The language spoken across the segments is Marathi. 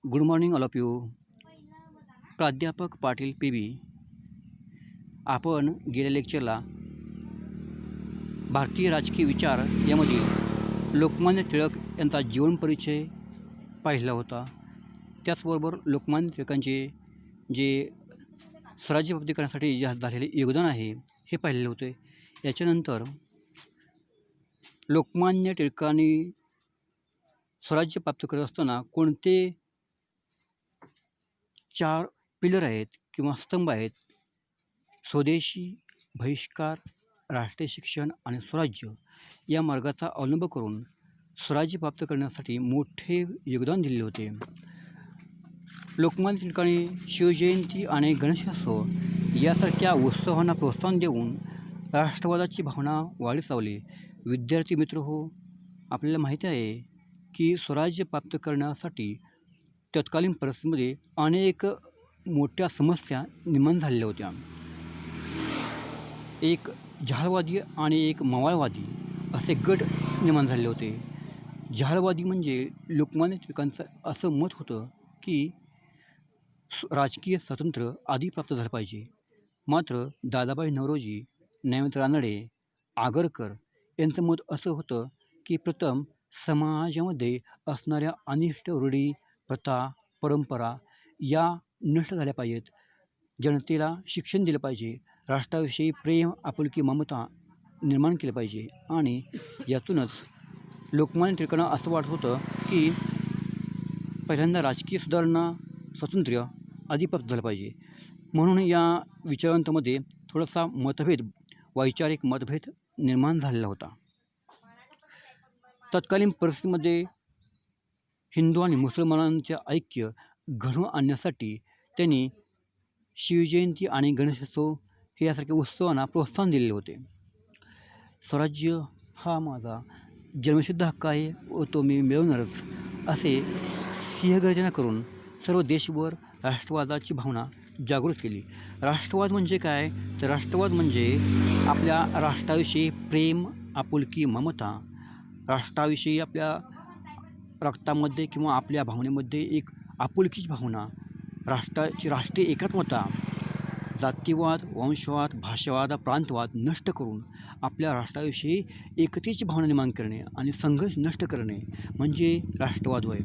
Good morning all of you. प्राध्यापक पाटील पी. आपण गेल्या लेक्चरला भारतीय राजकीय विचार यामधील लोकमान्य टिळक यांचा जीवन परिचय पाहिला होता. त्याचबरोबर लोकमान्य टिळकांचे जे स्वराज्य प्राप्ती करण्यासाठी जे झालेले योगदान आहे हे पाहिलेले होते. याच्यानंतर लोकमान्य टिळकांनी स्वराज्य प्राप्त करत असताना कोणते 4 पिलर आहेत किंवा स्तंभ आहेत: स्वदेशी, बहिष्कार, राष्ट्रीय शिक्षण आणि स्वराज्य या मार्गाचा अवलंब करून स्वराज्य प्राप्त करण्यासाठी मोठे योगदान दिले होते. लोकमान्य टिळकांनी शिवजयंती आणि गणेशोत्सव यासारख्या उत्सवांना प्रोत्साहन देऊन राष्ट्रवादाची भावना वाढीस लावली. विद्यार्थी मित्र हो, आपल्याला माहिती आहे की स्वराज्य प्राप्त करण्यासाठी तत्कालीन परिस्थितीमध्ये अनेक मोठ्या समस्या निर्माण झालेल्या होत्या. एक जहालवादी आणि एक मवाळवादी असे गट निर्माण झालेले होते. जहालवादी म्हणजे लोकमान्य टिळकांचं असं मत होतं की राजकीय स्वातंत्र्य आधी प्राप्त झालं पाहिजे. मात्र दादाभाई नौरोजी, ज्ञानोबा रानडे, आगरकर यांचं मत असं होतं की प्रथम समाजामध्ये असणाऱ्या अनिष्ट रूढी, प्रथा, परंपरा या नष्ट झाल्या पाहिजेत. जनतेला शिक्षण दिलं पाहिजे. राष्ट्राविषयी प्रेम, आपुलकी, ममता निर्माण केलं पाहिजे. आणि यातूनच लोकमान्य टिळकांना असं वाटत होतं की पहिल्यांदा राजकीय सुधारणा, स्वातंत्र्य आधी प्राप्त झालं पाहिजे. म्हणून या विचारांमध्ये थोडासा वैचारिक मतभेद निर्माण झालेला होता. तत्कालीन परिस्थितीमध्ये हिंदू आणि मुसलमानांचे ऐक्य घडवून आणण्यासाठी त्यांनी शिवजयंती आणि गणेशोत्सव हे यासारख्या उत्सवांना प्रोत्साहन दिलेले होते. स्वराज्य हा माझा जन्मसिद्ध हक्क आहे व तो मी मिळवणारच, असे सिंहगर्जना करून सर्व देशभर राष्ट्रवादाची भावना जागृत केली. राष्ट्रवाद म्हणजे काय? तर राष्ट्रवाद म्हणजे आपल्या राष्ट्राविषयी प्रेम, आपुलकी, ममता, राष्ट्राविषयी आपल्या रक्तामध्ये किंवा आपल्या भावनेमध्ये एक आपुलकीची भावना, राष्ट्रीय एकात्मता, जातीवाद, वंशवाद, भाषावाद, प्रांतवाद नष्ट करून आपल्या राष्ट्राविषयी एकतेची भावना निर्माण करणे आणि संघर्ष नष्ट करणे म्हणजे राष्ट्रवाद होय.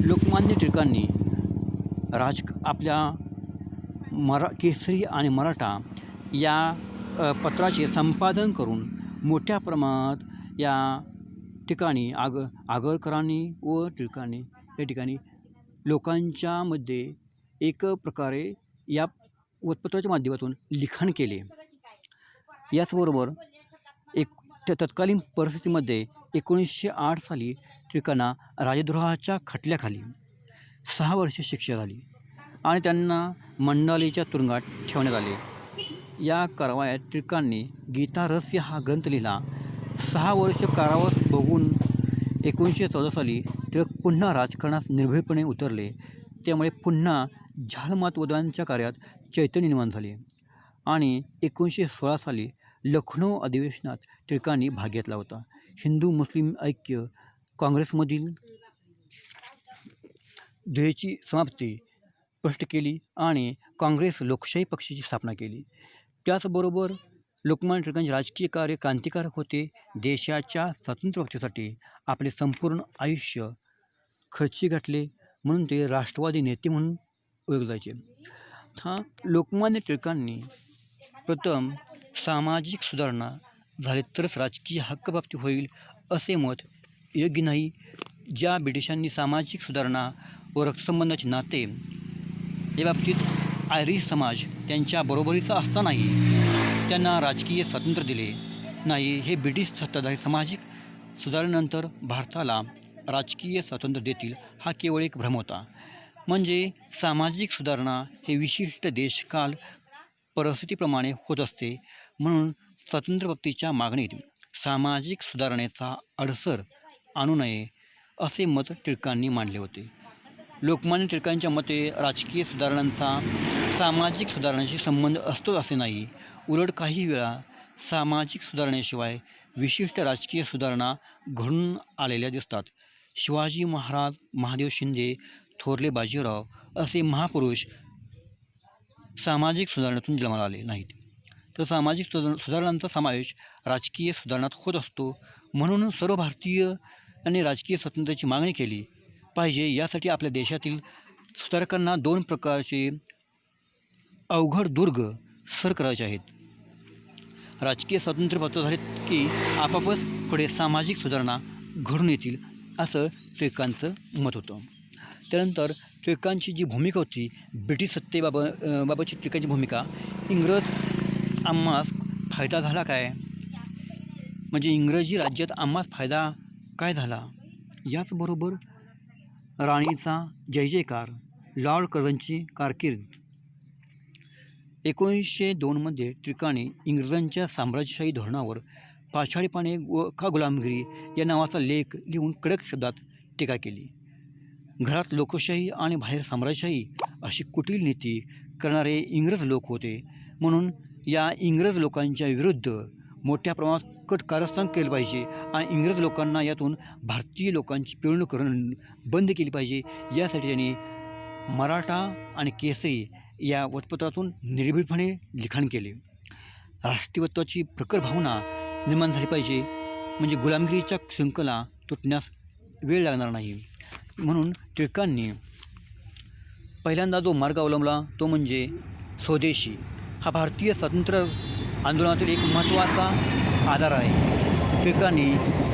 लोकमान्य टिळकांनी आपल्या केसरी आणि मराठा या पत्राचे संपादन करून मोठ्या प्रमाणात या ठिकाणी आगरकरांनी व टिळकांनी या ठिकाणी लोकांच्यामध्ये एक प्रकारे या वृत्तपत्राच्या माध्यमातून लिखाण केले. याचबरोबर तत्कालीन परिस्थितीमध्ये 1908 साली टिळकांना राजद्रोहाच्या खटल्याखाली 6 वर्षे शिक्षा झाली आणि त्यांना मंडालेच्या तुरुंगात ठेवण्यात आले. या कारवायात टिळकांनी गीतारहस्य हा ग्रंथ लिहिला. 6 वर्ष कारावास भोगून 1914 साली टिळक पुन्हा राजकारणात निर्भीडपणे उतरले. त्यामुळे पुन्हा झालमातवाद्यांच्या कार्यात चैतन्य निर्माण झाले आणि 1916 साली लखनौ अधिवेशनात टिळकांनी भाग घेतला होता. हिंदू मुस्लिम ऐक्य काँग्रेसमधील ध्येयाची समाप्ती स्पष्ट केली आणि काँग्रेस लोकशाही पक्षाची स्थापना केली. त्याचबरोबर लोकमान्य टिळकांचे राजकीय कार्य क्रांतिकारक होते. देशाच्या स्वातंत्र्यप्राप्तीसाठी आपले संपूर्ण आयुष्य खर्ची घातले, म्हणून ते राष्ट्रवादी नेते म्हणून ओळखले जायचे. लोकमान्य टिळकांनी प्रथम सामाजिक सुधारणा झाली तरच राजकीय हक्कप्राप्ती होईल असे मत योग्य नाही. ज्या ब्रिटिशांनी सामाजिक सुधारणा व रक्तसंबंधाचे नाते याबाबतीत आयरिश समाज त्यांच्या बरोबरीचा असतानाही त्यांना राजकीय स्वातंत्र्य दिले नाही, हे ब्रिटिश सत्ताधारी सामाजिक सुधारणेनंतर भारताला राजकीय स्वातंत्र्य देतील हा केवळ एक भ्रम होता. म्हणजे सामाजिक सुधारणा हे विशिष्ट देशकाल परिस्थितीप्रमाणे होत असते. म्हणून स्वातंत्र्यप्राप्तीच्या मागणीत सामाजिक सुधारणेचा अडसर आणू नये असे मत टिळकांनी मांडले होते. लोकमान्य टिळकांच्या मते राजकीय सुधारणांचा सामाजिक सुधारणेशी संबंध असतोच असे नाही. उलट काही वेळा सामाजिक सुधारणेशिवाय विशिष्ट राजकीय सुधारणा घडून आलेल्या दिसतात. शिवाजी महाराज, महादेव शिंदे, थोरले बाजीराव असे महापुरुष सामाजिक सुधारणेतून जन्माला आले नाहीत, तर सामाजिक सुधारणांचा समावेश राजकीय सुधारणात होत असतो. म्हणून सर्व भारतीयांनी राजकीय स्वातंत्र्याची मागणी केली पाहिजे. यासाठी आपल्या देशातील सुधारकांना 2 प्रकारचे अवघड दुर्ग सर करायचे आहेत. राजकीय स्वातंत्र्य प्राप्त झाले की आपापच पुढे सामाजिक सुधारणा घडून येतील, असं टिळकांचं मत होतं. त्यानंतर टिळकांची जी भूमिका होती, ब्रिटिश सत्तेबाबतची टिळकांची भूमिका, इंग्रज आम्हास फायदा झाला काय, म्हणजे इंग्रजी राज्यात आम्हास फायदा काय झाला. याचबरोबर राणीचा जय जयकार, लॉर्ड कर्झनची कारकीर्द. 1902 टिळकांनी इंग्रजांच्या साम्राज्यशाही धोरणावर पाषाणीपणे का गुलामगिरी या नावाचा लेख लिहून कडक शब्दात टीका केली. घरात लोकशाही आणि बाहेर साम्राज्यशाही अशी कुटील नीती करणारे इंग्रज लोक होते. म्हणून या इंग्रज लोकांच्या विरुद्ध मोठ्या प्रमाणात कट कारस्थान केलं पाहिजे आणि इंग्रज लोकांना यातून भारतीय लोकांची पिळवणूक करणं बंद केली पाहिजे. यासाठी त्यांनी मराठा आणि केसरी या वृत्तपत्रातून निर्भीडपणे लिखाण केले. राष्ट्रीयत्वाची प्रखर भावना निर्माण झाली पाहिजे, म्हणजे गुलामगिरीच्या शृंखला तुटण्यास वेळ लागणार नाही. म्हणून टिळकांनी पहिल्यांदा जो मार्ग अवलंबला तो म्हणजे स्वदेशी. हा भारतीय स्वातंत्र्य आंदोलनातील एक महत्त्वाचा आधार आहे. टिळकांनी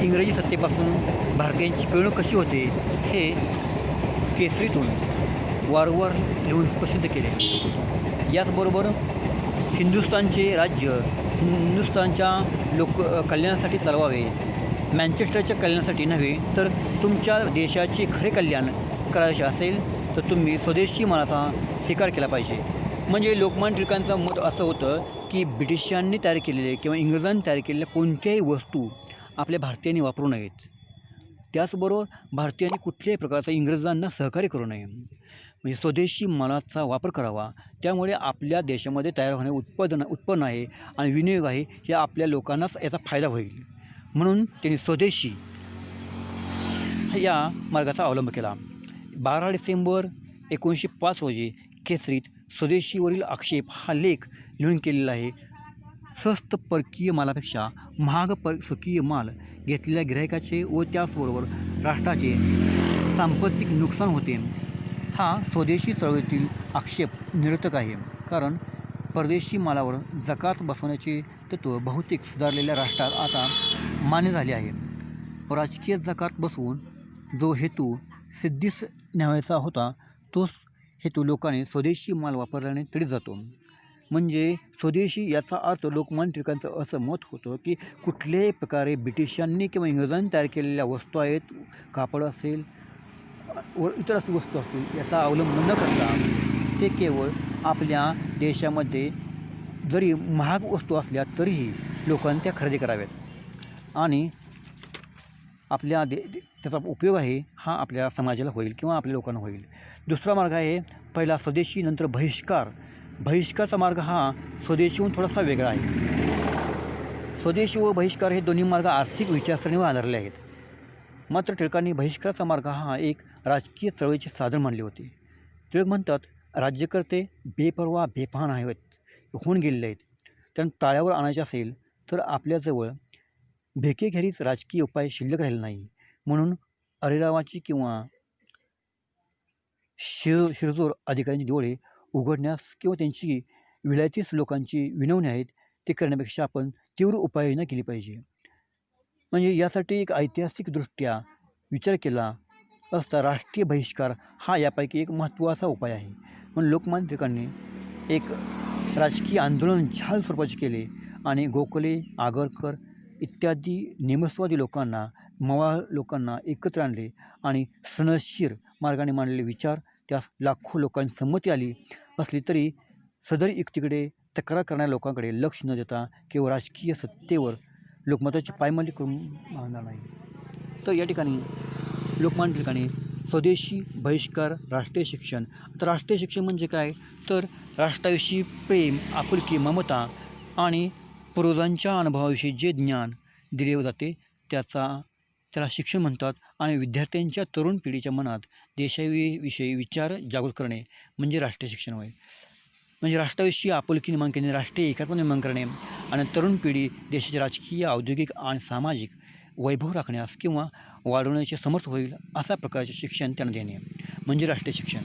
इंग्रजी सत्तेपासून भारतीयांची पिळवणूक कशी होते हे केसरीतून वारंवार लिहून प्रसिद्ध केले. याचबरोबर हिंदुस्थानचे राज्य हिंदुस्थानच्या कल्याणासाठी चालवावे, मँचेस्टरच्या कल्याणासाठी नव्हे, तर तुमच्या देशाचे खरे कल्याण करायचे असेल तर तुम्ही स्वदेशी मालाचा स्वीकार केला पाहिजे. म्हणजे लोकमान्य टिळकांचं मत असं होतं की ब्रिटिशांनी तयार केलेले किंवा इंग्रजांनी तयार केलेल्या कोणत्याही वस्तू आपल्या भारतीयांनी वापरू नयेत. त्याचबरोबर भारतीयांनी कुठल्याही प्रकारचा इंग्रजांना सहकार्य करू नये, म्हणजे स्वदेशी मालाचा वापर करावा. त्यामुळे आपल्या देशामध्ये तयार होणारे उत्पन्न आहे आणि विनियोग आहे, हे आपल्या लोकांनाच याचा फायदा होईल. म्हणून त्यांनी स्वदेशी या मार्गाचा अवलंब केला. 12 डिसेंबर 1905 रोजी केसरीत स्वदेशीवरील आक्षेप हा लेख लिहून केलेला आहे. स्वस्त परकीय मालापेक्षा महाग स्वकीय माल घेतलेल्या गिरायकाचे व त्याचबरोबर राष्ट्राचे सांपत्तिक नुकसान होते. हा स्वदेशी चळवळीतील आक्षेप निरर्थक आहे, कारण परदेशी मालावर जकात बसवण्याचे तत्त्व बहुतेक सुधारलेल्या राष्ट्रात आता मान्य झाले आहे. राजकीय जकात बसवून जो हेतू सिद्धीस न्यावायचा होता तोच हेतू लोकांनी स्वदेशी माल वापरल्याने तडीत जातो. म्हणजे स्वदेशी याचा अर्थ लोकमान्य टिळकांचं असं मत होतं की कुठल्याही प्रकारे ब्रिटिशांनी किंवा इंग्रजांनी तयार केलेल्या वस्तू आहेत, कापड असेल व इतर अशी वस्तू असतील, याचा अवलंब न करता ते केवळ आपल्या देशामध्ये जरी महाग वस्तू असल्या तरीही लोकांनी त्या खरेदी कराव्यात आणि आपल्या त्याचा उपयोग आहे हा आपल्या समाजाला होईल किंवा आपल्या लोकांना होईल. दुसरा मार्ग आहे पहिला स्वदेशी, नंतर बहिष्कार. बहिष्कारचा मार्ग हा स्वदेशीहून थोडासा वेगळा आहे. स्वदेशी व बहिष्कार हे दोन्ही मार्ग आर्थिक विचारसरणीवर आधारले आहेत. मात्र टिळकांनी बहिष्काराचा मार्ग हा एक राजकीय चळवळीचे साधन मानले होते. टिळक म्हणतात, राज्यकर्ते बेपर्वा बेभान आहेत, होऊन गेलेले आहेत. त्यांना ताळ्यावर आणायचे असेल तर आपल्याजवळ भेकेखेरीज राजकीय उपाय शिल्लक राहिले नाही. म्हणून अरेरावाची किंवा शिरजोर अधिकाऱ्यांची डोळे उघडण्यास किंवा त्यांची विलायतीस लोकांची विनवणी आहेत ते करण्यापेक्षा आपण तीव्र उपाययोजना केली पाहिजे. म्हणजे यासाठी एक ऐतिहासिकदृष्ट्या विचार केला असता राष्ट्रीय बहिष्कार हा यापैकी एक महत्त्वाचा उपाय आहे. म्हणून लोकमान्य टिळकांनी एक राजकीय आंदोलन झाल स्वरूपाचे केले आणि गोखले, आगरकर इत्यादी नेमस्वादी लोकांना, मवाळ लोकांना एकत्र आणले आणि सनदशीर मार्गाने मांडलेले विचार त्यास लाखो लोकांची संमती आली असली तरी सदर युक्तीकडे तक्रार करणाऱ्या लोकांकडे लक्ष न देता केवळ राजकीय सत्तेवर लोकमताची पायमल्ली करून मागणार नाही. तर या ठिकाणी लोकमान्य टिळकांनी स्वदेशी, बहिष्कार, राष्ट्रीय शिक्षण. आता राष्ट्रीय शिक्षण म्हणजे काय, तर राष्ट्राविषयी प्रेम, आपुलकी, ममता आणि पूर्वजांच्या अनुभवाविषयी जे ज्ञान दिले जाते त्याचा त्याला शिक्षण म्हणतात. आणि विद्यार्थ्यांच्या तरुण पिढीच्या मनात देशाविषयी विचार जागृत करणे म्हणजे राष्ट्रीय शिक्षण होय. म्हणजे राष्ट्राविषयी आपुलकी निर्माण करणे, राष्ट्रीय एकात्मता निर्माण करणे आणि तरुण पिढी देशाचे राजकीय, औद्योगिक आणि सामाजिक वैभव राखण्यास किंवा वाढवण्याचे समर्थ होईल अशा प्रकारचे शिक्षण त्यांना देणे म्हणजे राष्ट्रीय शिक्षण.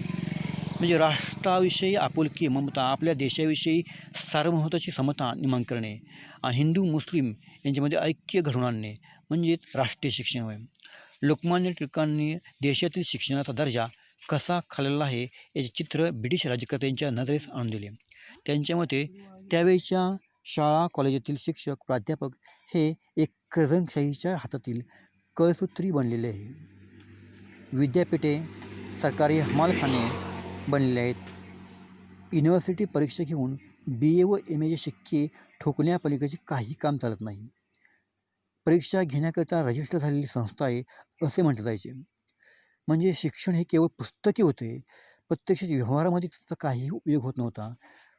म्हणजे राष्ट्राविषयी आपुलकी, ममता, आपल्या देशाविषयी सार्वभौमत्वाची समता निर्माण करणे आणि हिंदू मुस्लिम यांच्यामध्ये ऐक्य घडवून आणणे म्हणजेच राष्ट्रीय शिक्षण होय. लोकमान्य टिळकांनी देशातील शिक्षणाचा दर्जा कसा खाल्लेला आहे याचे चित्र ब्रिटिश राज्यकर्त्यांच्या नजरेस आणून दिले. त्यांच्या मते त्यावेळच्या शाळा कॉलेजातील शिक्षक, प्राध्यापक हे एक कर्जशाहीच्या हातातील कळसूत्री बनलेले आहे. विद्यापीठे सरकारी हमालखाने बनलेले आहेत. युनिव्हर्सिटी परीक्षा घेऊन BA व MAचे शिक्के ठोकण्यापलीकडे काही काम चालत नाही. परीक्षा घेण्याकरिता रजिस्टर झालेली संस्था आहे असे म्हटले जायचे. म्हणजे शिक्षण हे केवळ पुस्तकी होते, प्रत्यक्षात व्यवहारामध्ये त्याचा काहीही उपयोग होत नव्हता.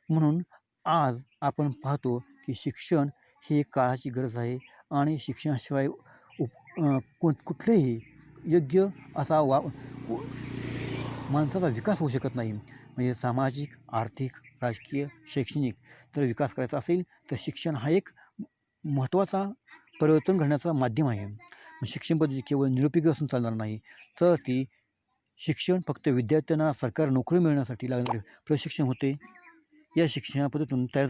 म्हणून आज आपण पाहतो की शिक्षण ही एक काळाची गरज आहे आणि शिक्षणाशिवाय कुठलेही योग्य असा माणसाचा विकास होऊ शकत नाही. म्हणजे सामाजिक, आर्थिक, राजकीय, शैक्षणिक जर विकास करायचा असेल तर शिक्षण हा एक महत्त्वाचा परिवर्तन घडण्याचा माध्यम आहे. शिक्षण पद्धती केवळ निरुपयोगी असून चालणार नाही, तर ती शिक्षण फक्त विद्यार्थ्यांना सरकारी नोकरी मिळण्यासाठी लागणारे प्रशिक्षण होते. या शिक्षणा पद्धतीतून तयार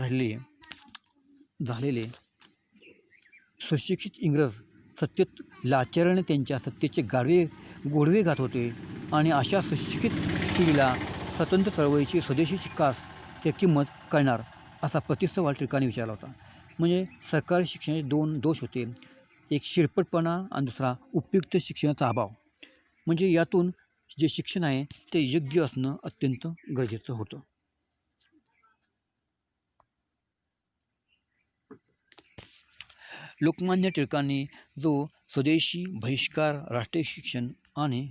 झालेले सुशिक्षित इंग्रज सत्तेत लाचाराने त्यांच्या सत्तेचे गोडवे घात होते आणि अशा सुशिक्षित पिढीला स्वतंत्र चळवळीची, स्वदेशीची कास या किंमत कळणार असा प्रतिसवाल टिळकांनी विचारला होता. म्हणजे सरकारी शिक्षणाचे 2 दोष होते, एक शिरपटपणा आणि दुसरा उपयुक्त शिक्षणाचा अभाव. म्हणजे यातून जे शिक्षण आहे ते योग्य असणं अत्यंत गरजेचं होतं. लोकमान्य टिळकांनी जो स्वदेशी, बहिष्कार, राष्ट्रीय शिक्षण आणि